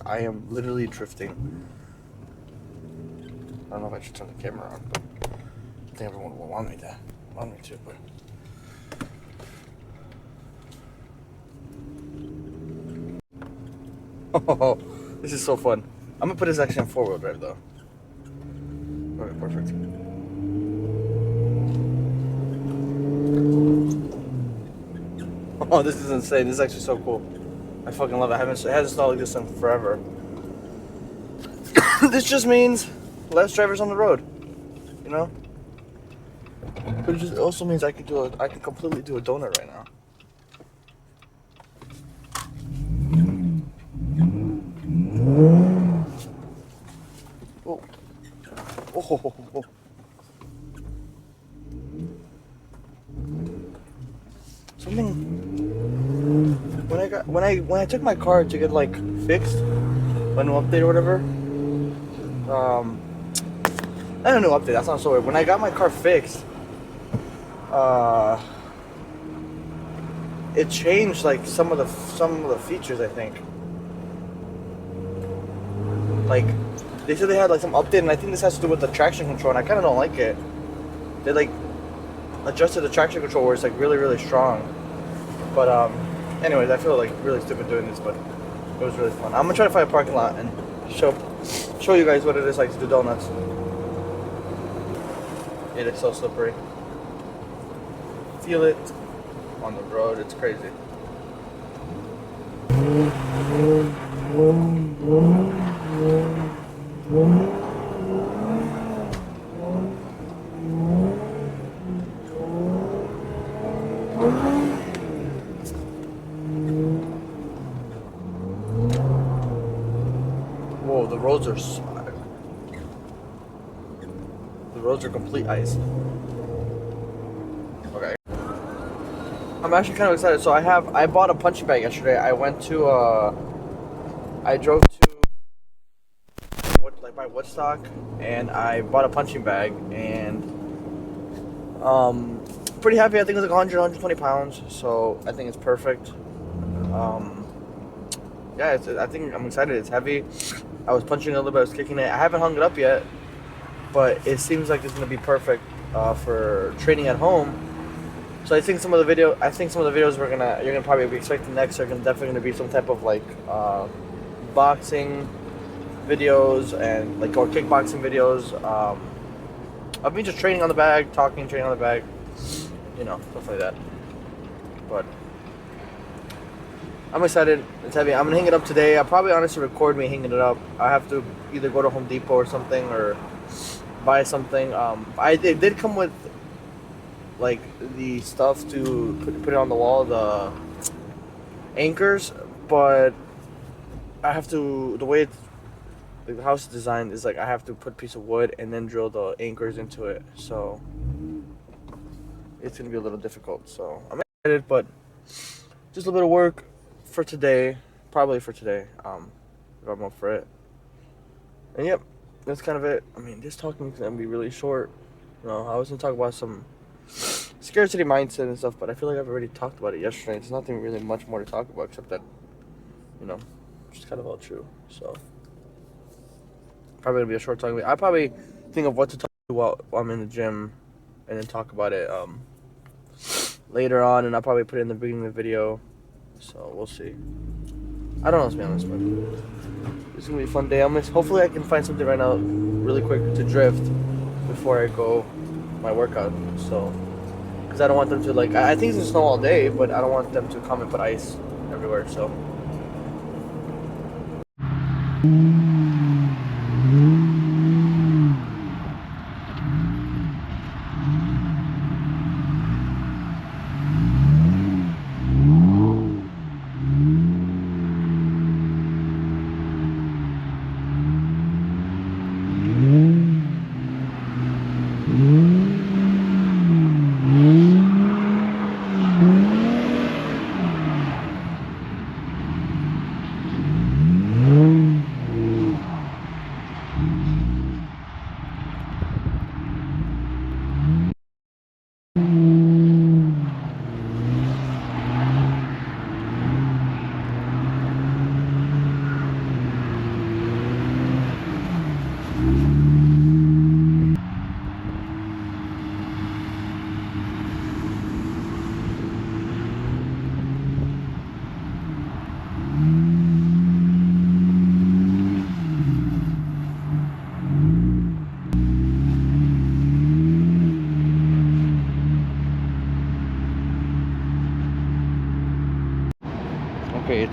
I am literally drifting. I don't know if I should turn the camera on, but I think everyone will want me to, but... Oh, this is so fun. I'm gonna put this actually on 4-wheel drive though. Okay, perfect. Oh, this is insane. This is actually so cool. I fucking love it. I haven't installed like this in forever. This just means less drivers on the road, you know? But it just also means I can completely do a donut right now. Oh. Oh. Something when I took my car to get like fixed, a new update or whatever. Not a new update. That sounds so weird. When I got my car fixed, it changed like some of the features. I think. Like they said they had like some update, and I think this has to do with the traction control, and I kind of don't like it. They like adjusted the traction control where it's like really, really strong. But anyways, I feel like really stupid doing this, but it was really fun. I'm gonna try to find a parking lot and show you guys what it is like to do donuts. It is so slippery. Feel it on the road. It's crazy. Whoa, the roads are complete ice. Okay. I'm actually kind of excited. So I bought a punching bag yesterday. I drove to by Woodstock, and I bought a punching bag, and pretty happy. I think it's like 120 pounds, so I think it's perfect. Yeah, I think I'm excited. It's heavy. I was punching a little bit. I was kicking it. I haven't hung it up yet, but it seems like it's gonna be perfect for training at home. So I think some of the videos you're gonna probably be expecting next are definitely gonna be some type of like boxing videos and like or kickboxing videos. Of me just training on the bag, training on the bag, you know, stuff like that. But I'm excited. It's heavy. I'm gonna hang it up today. I'll probably honestly record me hanging it up. I have to either go to Home Depot or something or buy something. It did come with like the stuff to put it on the wall, the anchors, but I have to, the way the house is designed is like I have to put a piece of wood and then drill the anchors into it, so it's gonna be a little difficult. So I'm excited, but just a little bit of work for today, probably for today, if I'm up for it. And yep, that's kind of it. I mean, this talking is gonna be really short. You know, I was gonna talk about some scarcity mindset and stuff, but I feel like I've already talked about it yesterday. There's nothing really much more to talk about except that, you know, it's kind of all true. So probably gonna be a short talk. I probably think of what to talk about while I'm in the gym, and then talk about it later on, and I'll probably put it in the beginning of the video. So we'll see. I don't know, to be honest, but it's gonna be a fun day. Hopefully I can find something right now really quick to drift before I go my workout. So, because I don't want them to like, I think it's gonna snow all day, but I don't want them to come and put ice everywhere. So.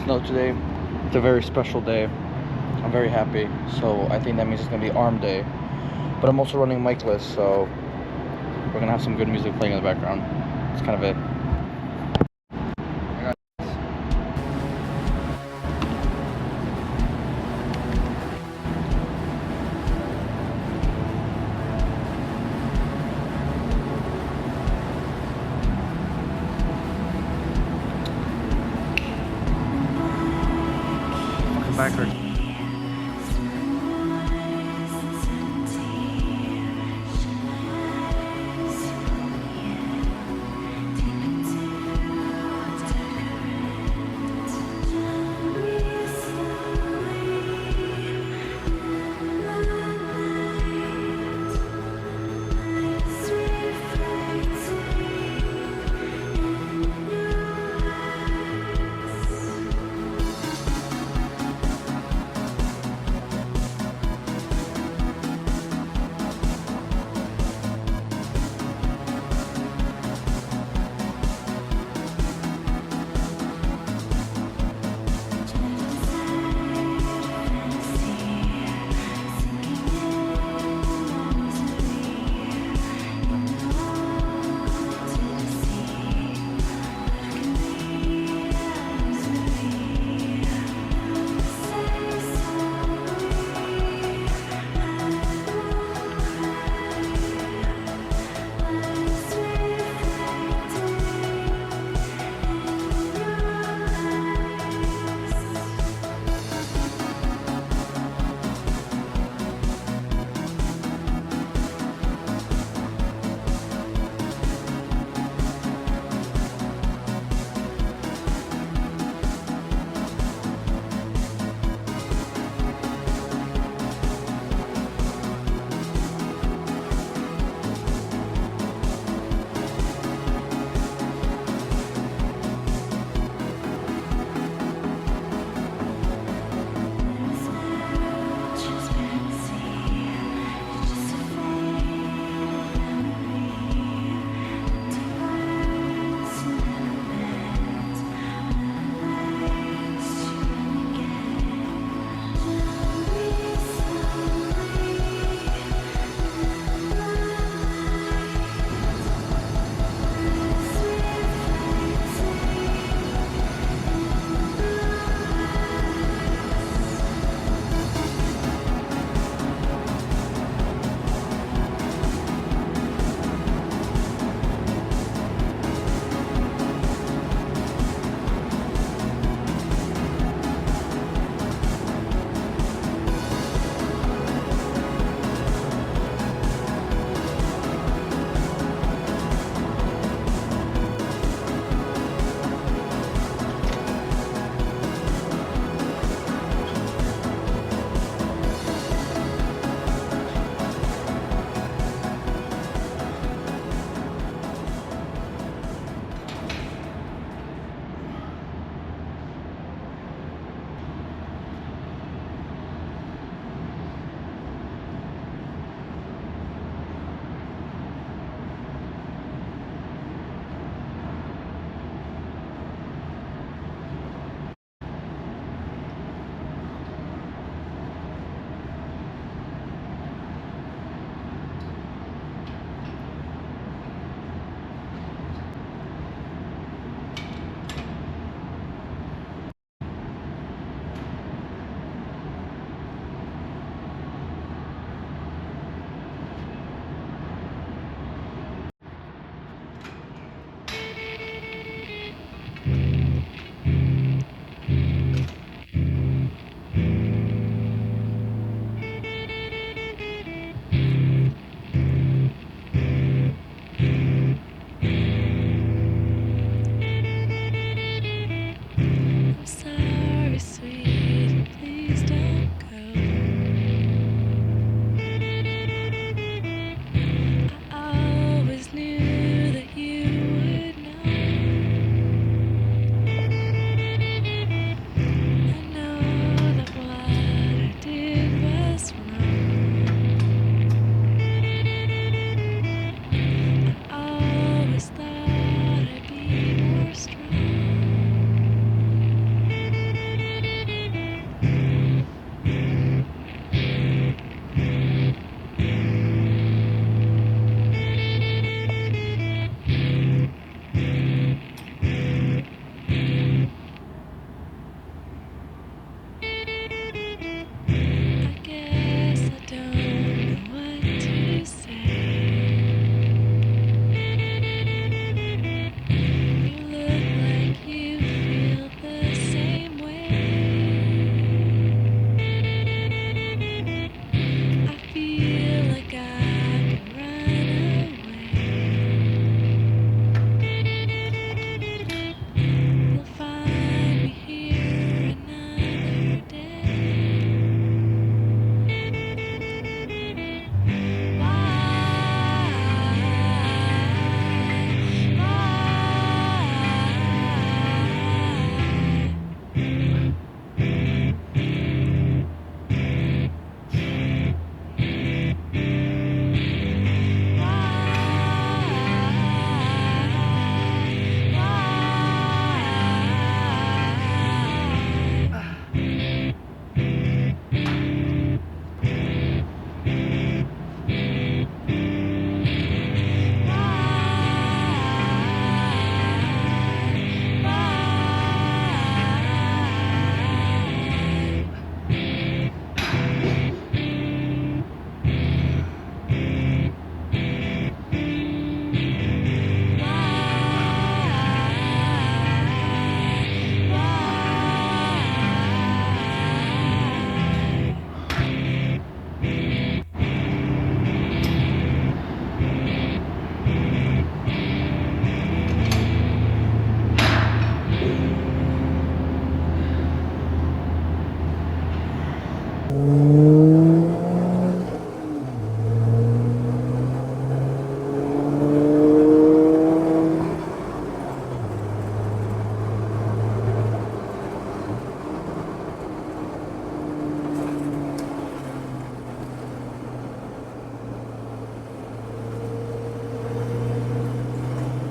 No, today it's a very special day. I'm very happy. So I think that means it's gonna be arm day. But I'm also running micless, so we're gonna have some good music playing in the background. That's kind of it. Fucking back hurts.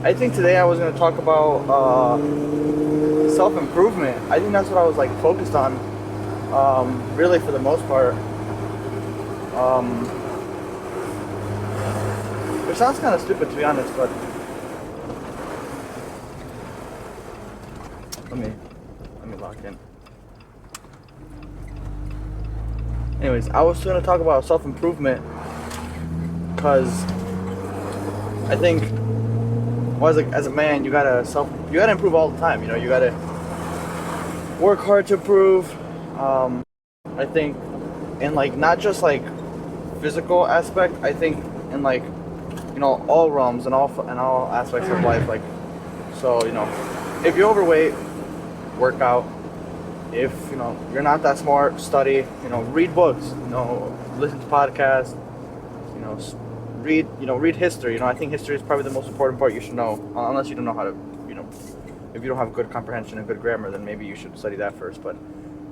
I think today I was gonna talk about self-improvement. I think that's what I was like focused on, really for the most part. Um, which sounds kind of stupid to be honest, but let me lock in. Anyways, I was gonna talk about self-improvement because I think, well, as a man, you gotta improve all the time. You know, you gotta work hard to improve. I think, in like not just like physical aspect. I think in like, you know, all realms and all aspects of life. Like, so you know, if you're overweight, work out. If you know you're not that smart, study. You know, read books. You know, listen to podcasts. You know, read history. You know, I think history is probably the most important part you should know. Unless you don't know how to, you know, if you don't have good comprehension and good grammar, then maybe you should study that first. But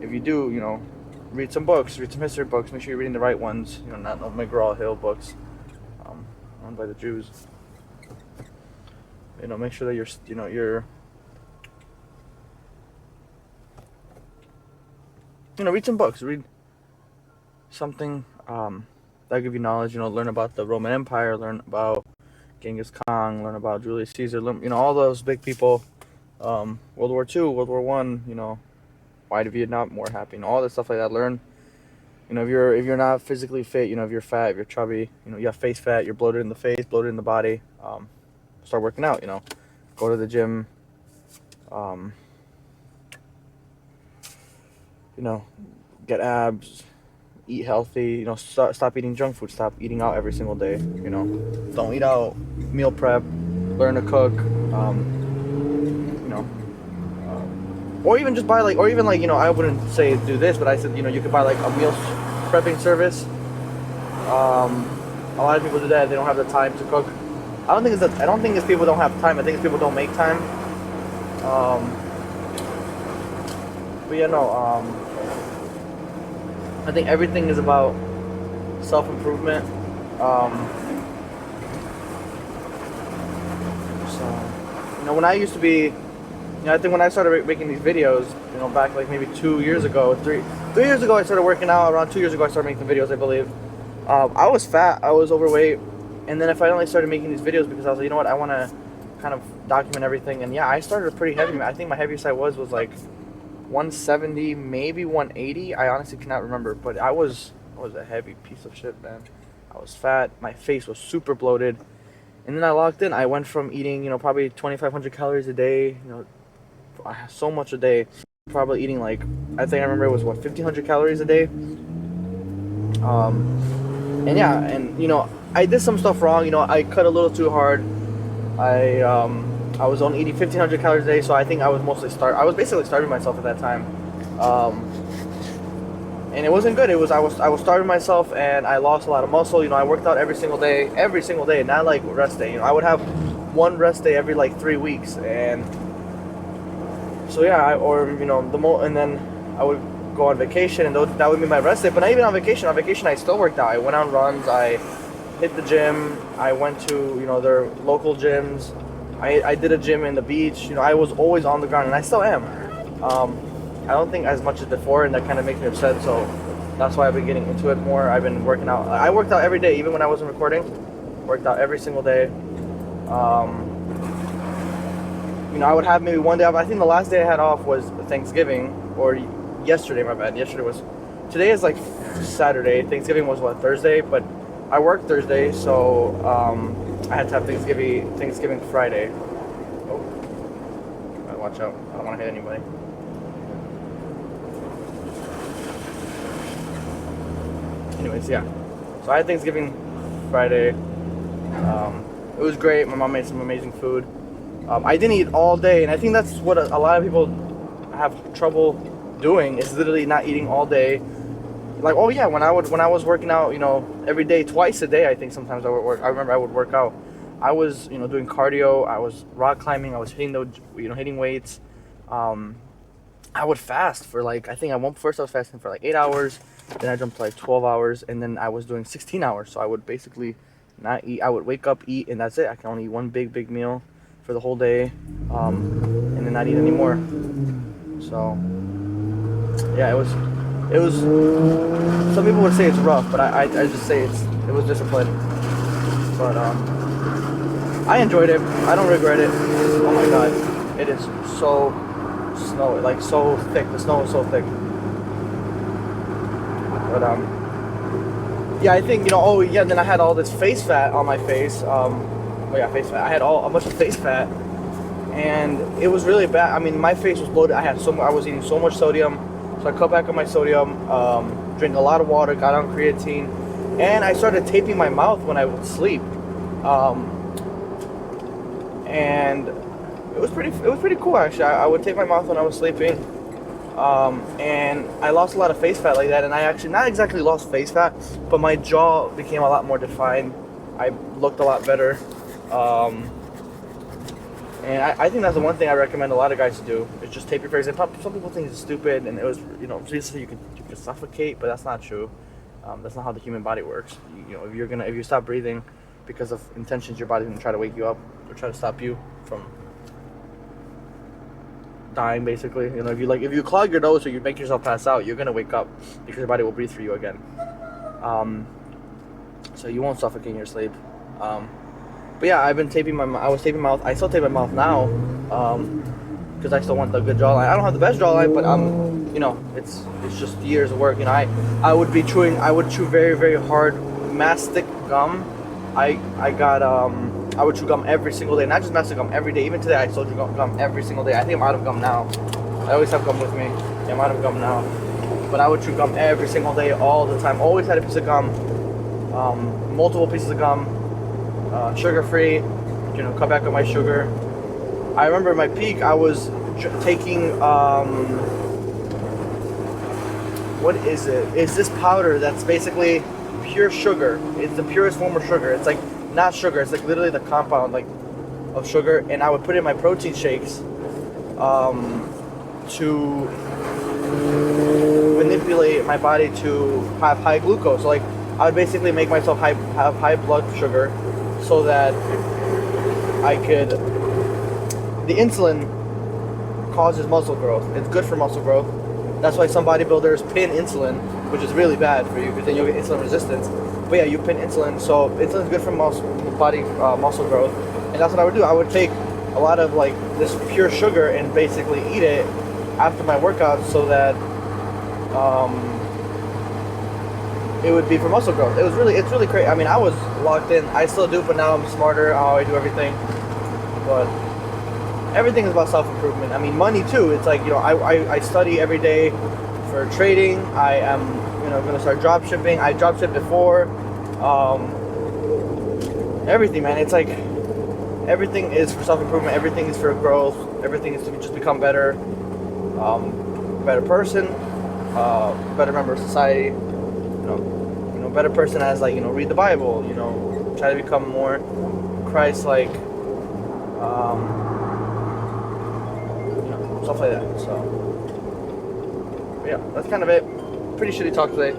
if you do, you know, read some books, read some history books. Make sure you're reading the right ones. You know, not no McGraw-Hill books, owned by the Jews. You know, make sure that read some books. Read something that give you knowledge. You know, learn about the Roman Empire, learn about Genghis Khan, learn about Julius Caesar. Learn, you know, all those big people. World War II, World War One. You know, why did Vietnam War happen? All this stuff like that. Learn. You know, if you're not physically fit, you know, if you're fat, if you're chubby, you know, you have face fat, you're bloated in the face, bloated in the body. Start working out. You know, go to the gym. You know, get abs, eat healthy. You know, stop eating junk food. Stop eating out every single day. You know, don't eat out. Meal prep. Learn to cook. You know, or even just buy you know, I wouldn't say do this, but I said, you know, you could buy like a meal prepping service. A lot of people do that. They don't have the time to cook. I don't think it's people don't have time. I think it's people don't make time. But yeah, no. I think everything is about self-improvement. So, you know, when I used to be, you know, I think when I started making these videos, you know, back like maybe 2 years ago, three years ago, I started working out. Around 2 years ago, I started making videos, I believe. I was fat, I was overweight, and then I finally started making these videos because I was like, you know what, I want to kind of document everything. And yeah, I started pretty heavy. I think my heaviest I was like 170, maybe 180. I honestly cannot remember, but I was a heavy piece of shit, man. I was fat. My face was super bloated, and then I locked in. I went from eating, you know, probably 2,500 calories a day, you know, so much a day, probably eating like, I think I remember it was what, 1,500 calories a day. And yeah, and you know, I did some stuff wrong. You know, I cut a little too hard. I was only eating 1,500 calories a day, so I think I was basically starving myself at that time, and it wasn't good. I was starving myself, and I lost a lot of muscle. You know, I worked out every single day, not like rest day. You know, I would have one rest day every like 3 weeks, and so yeah, and then I would go on vacation, and that would be my rest day. But not even on vacation. On vacation, I still worked out. I went on runs. I hit the gym. I went to, you know, their local gyms. I did a gym in the beach. You know, I was always on the ground, and I still am. I don't think as much as before, and that kind of makes me upset. So that's why I've been getting into it more. I've been working out. I worked out every day, even when I wasn't recording. Worked out every single day. You know, I would have maybe one day off. I think the last day I had off was Thanksgiving, or yesterday, my bad. Today is like Saturday. Thanksgiving was what, Thursday? But I worked Thursday, so I had to have Thanksgiving Friday. Oh, watch out. I don't want to hit anybody. Anyways, yeah. So I had Thanksgiving Friday. It was great. My mom made some amazing food. I didn't eat all day, and I think that's what a lot of people have trouble doing, is literally not eating all day. Like, oh yeah, when I was working out, you know, every day, twice a day, I think sometimes I would work. I remember I would work out. I was, you know, doing cardio. I was rock climbing. I was hitting weights. I would fast for like, I think first I was fasting for like 8 hours. Then I jumped to like 12 hours, and then I was doing 16 hours. So I would basically not eat. I would wake up, eat, and that's it. I can only eat one big meal. for the whole day, and then not eat anymore. So yeah, it was. Some people would say it's rough, but I just say it was discipline. But I enjoyed it. I don't regret it. Oh my god, it is so snow, like so thick. The snow is so thick. But yeah, I think Oh yeah, then I had all this face fat on my face. Oh yeah, face fat. I had a bunch of face fat, and it was really bad. I mean, my face was bloated. I was eating so much sodium, so I cut back on my sodium. Drink a lot of water. Got on creatine, and I started taping my mouth when I would sleep. And it was pretty cool actually. I would tape my mouth when I was sleeping. And I lost a lot of face fat like that, and I actually not exactly lost face fat, but my jaw became a lot more defined. I looked a lot better. And I think that's the one thing I recommend a lot of guys to do is just tape your face. And some people think it's stupid, and it was just so you can suffocate, but that's not true. That's not how the human body works. If you stop breathing because of intentions, your body's gonna try to wake you up or try to stop you from dying. Basically, if you clog your nose or you make yourself pass out, you're gonna wake up because your body will breathe for you again. So you won't suffocate in your sleep. But yeah, I was taping my mouth. I still tape my mouth now, because I still want the good jawline. I don't have the best jawline, but it's just years of work. I would chew very, very hard mastic gum. I would chew gum every single day, not just mastic gum every day. Even today, I still chew gum every single day. I think I'm out of gum now. I always have gum with me. Yeah, I'm out of gum now. But I would chew gum every single day, all the time. Always had a piece of gum, multiple pieces of gum, sugar-free. Cut back on my sugar. I remember my peak. I was taking what is it? It's this powder that's basically pure sugar. It's the purest form of sugar. It's like not sugar. It's like literally the compound of sugar. And I would put it in my protein shakes to manipulate my body to have high glucose. So like I would basically make myself have high blood sugar so that I could. The insulin causes muscle growth. It's good for muscle growth. That's why some bodybuilders pin insulin, which is really bad for you because then you'll get insulin resistance. But yeah, you pin insulin, so insulin is good for muscle growth, and that's what I would do. I would take a lot of like this pure sugar and basically eat it after my workout, so that it would be for muscle growth. It's really crazy. I mean, I was locked in. I still do, but now I'm smarter how I do everything. But everything is about self-improvement. I mean, money too. It's like, I study every day for trading. I am, going to start drop shipping. I drop shipped before. Everything, man. It's like everything is for self-improvement. Everything is for growth. Everything is to just become better, better person, better member of society. Better person as like, read the Bible. Try to become more Christ-like. Stuff like that. So yeah, that's kind of it. Pretty shitty talk today.